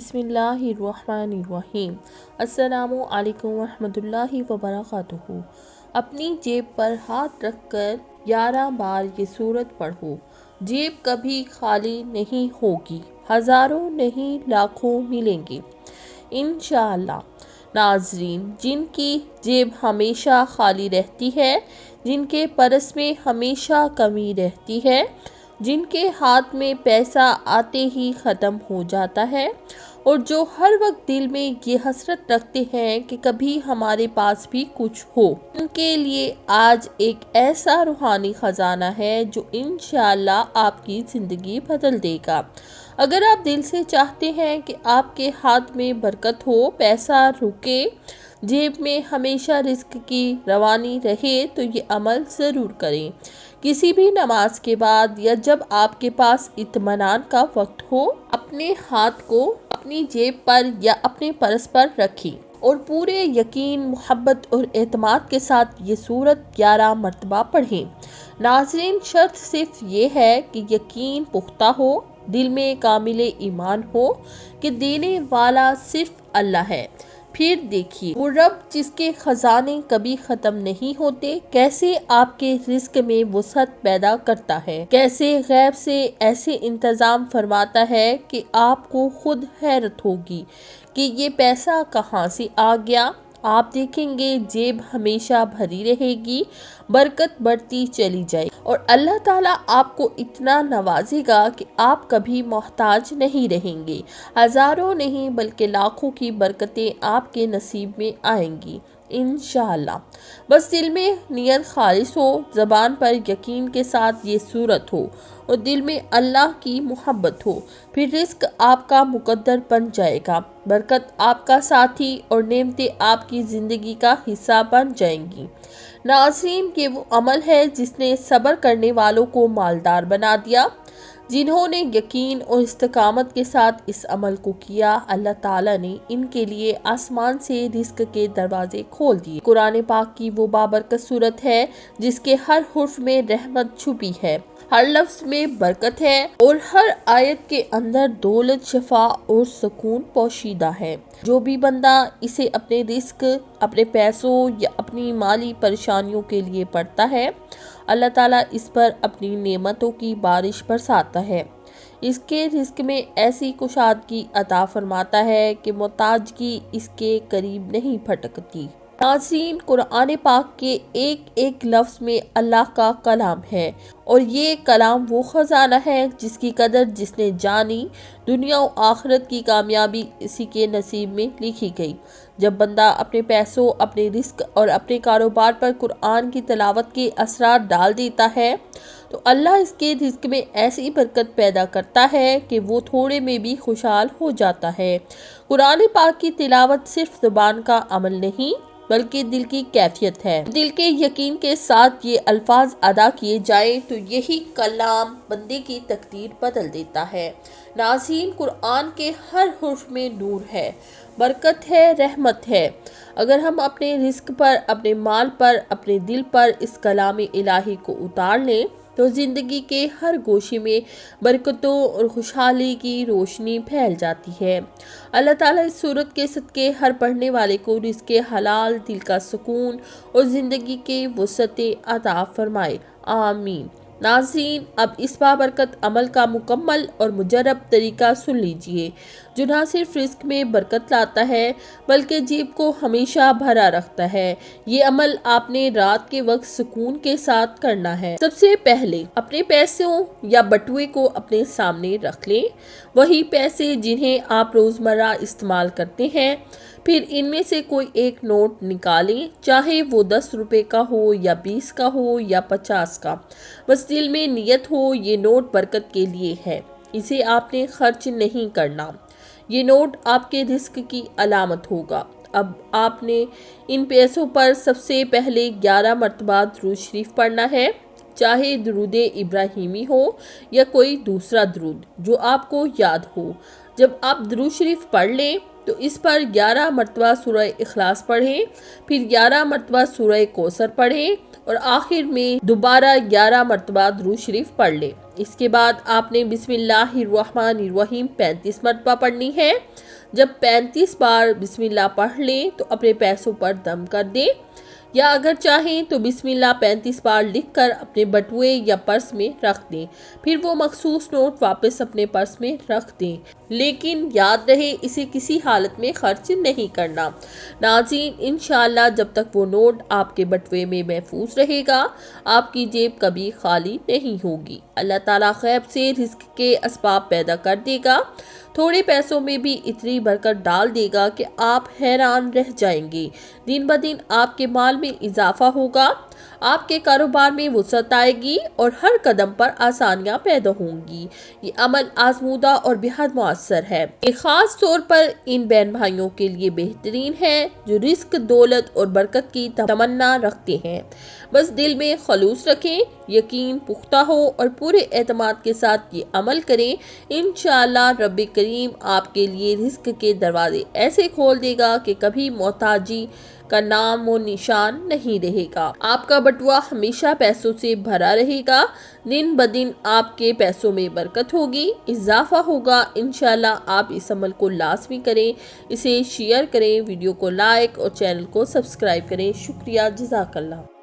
बिस्मिल्लाहिर्रहमानिर्रहीम। अस्सलामु अलैकुम वरहमतुल्लाहि वबरकातुहू। अपनी जेब पर हाथ रखकर 11 बार ये सूरत पढ़ो। जेब कभी खाली नहीं होगी, हज़ारों नहीं लाखों मिलेंगे इंशाअल्लाह। नाज़रीन, जिनकी जेब हमेशा खाली रहती है, जिनके पर्स में हमेशा कमी रहती है, जिनके हाथ में पैसा आते ही ख़त्म हो जाता है और जो हर वक्त दिल में ये हसरत रखते हैं कि कभी हमारे पास भी कुछ हो, उनके लिए आज एक ऐसा रूहानी ख़जाना है जो इंशाअल्लाह आपकी ज़िंदगी बदल देगा। अगर आप दिल से चाहते हैं कि आपके हाथ में बरकत हो, पैसा रुके, जेब में हमेशा रिस्क की रवानी रहे, तो ये अमल ज़रूर करें। किसी भी नमाज के बाद या जब आपके पास इत्मीनान का वक्त हो, अपने हाथ को अपनी जेब पर या अपने पर्स पर रखें और पूरे यकीन, मोहब्बत और एतमाद के साथ ये सूरत 11 मरतबा पढ़ें। नाज़रीन, शर्त सिर्फ ये है कि यकीन पुख्ता हो, दिल में कामिले ईमान हो कि देने वाला सिर्फ अल्लाह है। फिर देखिए वो रब जिसके खजाने कभी खत्म नहीं होते, कैसे आपके रिस्क में वसअत पैदा करता है, कैसे गैब से ऐसे इंतजाम फरमाता है कि आपको खुद हैरत होगी कि ये पैसा कहाँ से आ गया। आप देखेंगे जेब हमेशा भरी रहेगी, बरकत बढ़ती चली जाएगी और अल्लाह ताला आपको इतना नवाजेगा कि आप कभी मोहताज नहीं रहेंगे। हज़ारों नहीं बल्कि लाखों की बरकतें आपके नसीब में आएंगी इंशाअल्लाह। बस दिल में नियत खालिस हो, ज़बान पर यकीन के साथ ये सूरत हो और दिल में अल्लाह की मोहब्बत हो, फिर रिस्क आपका मुकद्दर बन जाएगा, बरकत आपका साथी और नेमतें आपकी ज़िंदगी का हिस्सा बन जाएंगी। नाज़रीन, ये वो अमल है जिसने सब्र करने वालों को मालदार बना दिया। जिन्होंने यकीन और इस्तिकामत के साथ इस अमल को किया, अल्लाह ताला ने इनके लिए आसमान से रिस्क के दरवाजे खोल दिए। कुरान पाक की वो बाबरकत सूरत है जिसके हर हुर्फ में रहमत छुपी है, हर लफ्ज में बरकत है और हर आयत के अंदर दौलत, शफा और सुकून पोशीदा है। जो भी बंदा इसे अपने रिस्क, अपने पैसों या अपनी माली परेशानियों के लिए पढ़ता है, अल्लाह ताला इस पर अपनी नेमतों की बारिश बरसाता है। इसके रिस्क में ऐसी कुशादगी अता फरमाता है कि मोहताजगी इसके करीब नहीं फटकती। नाज़रीन, कुरान पाक के एक एक लफ्ज़ में अल्लाह का कलाम है और ये कलाम वो ख़जाना है जिसकी कदर जिसने जानी, दुनिया और आखिरत की कामयाबी इसी के नसीब में लिखी गई। जब बंदा अपने पैसों, अपने रिस्क और अपने कारोबार पर कुरान की तिलावत के असरार डाल देता है, तो अल्लाह इसके रिस्क में ऐसी बरकत पैदा करता है कि वो थोड़े में भी खुशहाल हो जाता है। कुरान पाक की तिलावत सिर्फ ज़ुबान का अमल नहीं बल्कि दिल की कैफियत है। दिल के यकीन के साथ ये अल्फाज अदा किए जाए तो यही कलाम बंदे की तकदीर बदल देता है। नाज़रीन, कुरान के हर हुर्फ में नूर है, बरकत है, रहमत है। अगर हम अपने रिस्क पर, अपने माल पर, अपने दिल पर इस कलाम इलाही को उतार लें तो ज़िंदगी के हर गोशे में बरकतों और खुशहाली की रोशनी फैल जाती है। अल्लाह ताला इस सूरत के सदके हर पढ़ने वाले को रिज़्क़ हलाल, दिल का सुकून और ज़िंदगी के वसअतें अता फरमाए, आमीन। नाज़रीन, अब इस बाबरकत अमल का मुकम्मल और मुजर्रब तरीका सुन लीजिए जो न सिर्फ रिस्क में बरकत लाता है बल्कि जेब को हमेशा भरा रखता है। ये अमल आपने रात के वक्त सुकून के साथ करना है। सबसे पहले अपने पैसों या बटुए को अपने सामने रख लें, वही पैसे जिन्हें आप रोज़मर्रा इस्तेमाल करते हैं। फिर इनमें से कोई एक नोट निकालें, चाहे वो 10 रुपए का हो या 20 का हो या 50 का। बस दिल में नियत हो ये नोट बरकत के लिए है, इसे आपने खर्च नहीं करना। ये नोट आपके रिस्क की अलामत होगा। अब आपने इन पैसों पर सबसे पहले 11 मरतबा दुरूद शरीफ पढ़ना है, चाहे दुरूद इब्राहिमी हो या कोई दूसरा दुरूद जो आपको याद हो। जब आप दुरूद शरीफ पढ़ लें तो इस पर 11 मरतबा सूरह इखलास पढ़ें, फिर 11 मरतबा सूरह कौसर पढ़ें और आखिर में दोबारा 11 मरतबा दुरूद शरीफ पढ़ लें। इसके बाद आपने बिस्मिल्लाहिर्रहमानिर्रहीम 35 मरतबा पढ़नी है। जब 35 बार बिस्मिल्लाह पढ़ लें तो अपने पैसों पर दम कर दें, या अगर चाहें तो बिस्मिल्लाह 35 बार लिखकर अपने बटुए या पर्स में रख दें। फिर वो मखसूस नोट वापस अपने पर्स में रख दें, लेकिन याद रहे इसे किसी हालत में खर्च नहीं करना। नाज़रीन, इंशाअल्लाह जब तक वो नोट आपके बटुए में महफूज रहेगा, आपकी जेब कभी खाली नहीं होगी। अल्लाह ताला गैब से रिज़्क के असबाब पैदा कर देगा, थोड़े पैसों में भी इतनी बरकत डाल देगा कि आप हैरान रह जाएंगे। दिन ब दिन आपके माल में इजाफा होगा, आपके कारोबार में वुसअत आएगी और हर कदम पर आसानियां पैदा होंगी। ये अमल आजमूदा और बेहद मुअस्सर है। ये खास तौर पर इन बहन भाइयों के लिए बेहतरीन है जो रिस्क, दौलत और बरकत की तमन्ना रखते हैं। बस दिल में खलूस रखें, यकीन पुख्ता हो और पूरे एतमाद के साथ ये अमल करें। इंशाअल्लाह रब्बे करीम आपके लिए रिस्क के दरवाजे ऐसे खोल देगा कि कभी मोहताजी का नाम व निशान नहीं रहेगा। आपका बटुआ हमेशा पैसों से भरा रहेगा। दिन ब दिन आपके पैसों में बरकत होगी, इजाफा होगा। इंशाल्लाह आप इस अमल को लाजमी करें, इसे शेयर करें, वीडियो को लाइक और चैनल को सब्सक्राइब करें। शुक्रिया, जज़ाकल्लाह।